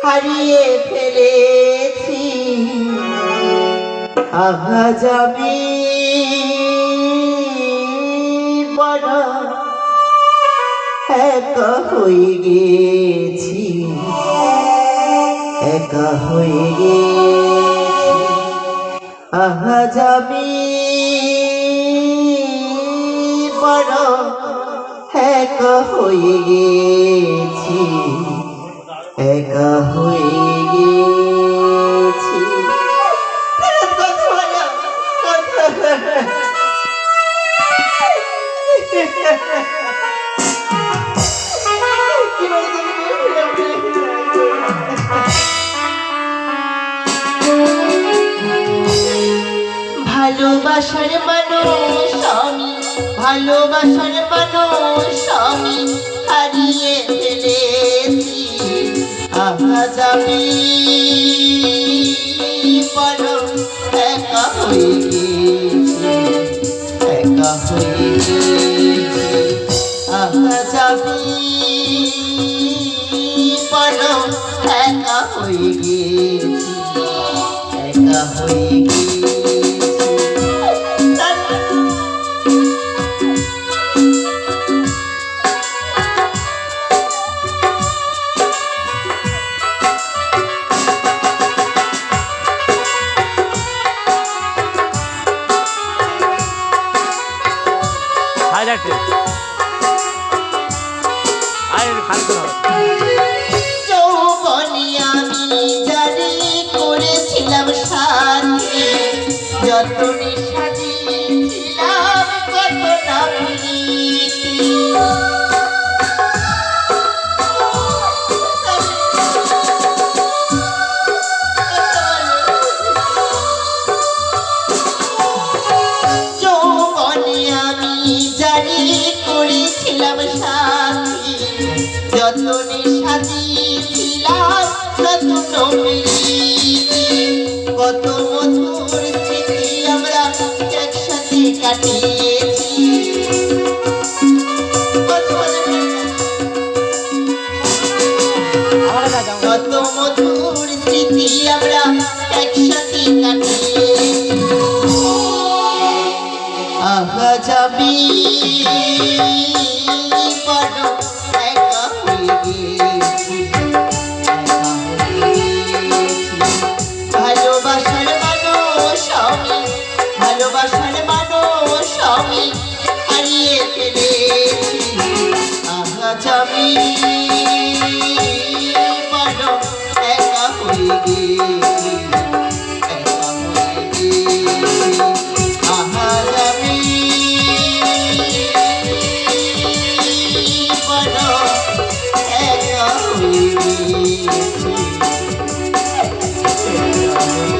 হারিয়ে ফেলেছি। আজ আমি বড় একা হয়ে গেছি, একা হয়ে গেছি। আজ আমি বড় একা হয়ে গেছি, একা হয়ে গেছি। ভালোবাসার মানুষ আমি, ভালোবাসার মানুষ আমি হারিয়ে ফেলেছি। আজ আমি বড় একা হয়ে গেছি, একা হয়ে গেছি। আজ আমি বড় একা হয়ে গেছি, একা হয়ে গেছি। যৌবনে আমি জারি করেছিলাম সাথী, যতনে সাজিয়েছিলাম কত না প্রীতি। যৌবনে আমি জারি করেছিলাম সাথী, যতনে সাজিয়েছিলাম নতুন প্রীতি। কত মধুর স্মৃতি আমরা একসাথে কাটিয়েছি, কত মধুর স্মৃতি আমরা একসাথে কাটিয়েছি। আজ আমি বড় একা হয়ে গেছি, একা হয়ে গেছি। ভালোবাসার মানুষ আমি, ভালোবাসার মানুষ আমি হারিয়ে ফেলেছি। আজ আমি বড় একা হয়ে গেছি, একা হয়ে গেছি। আজ আমি বড় একা হয়ে গেছি, একা হয়ে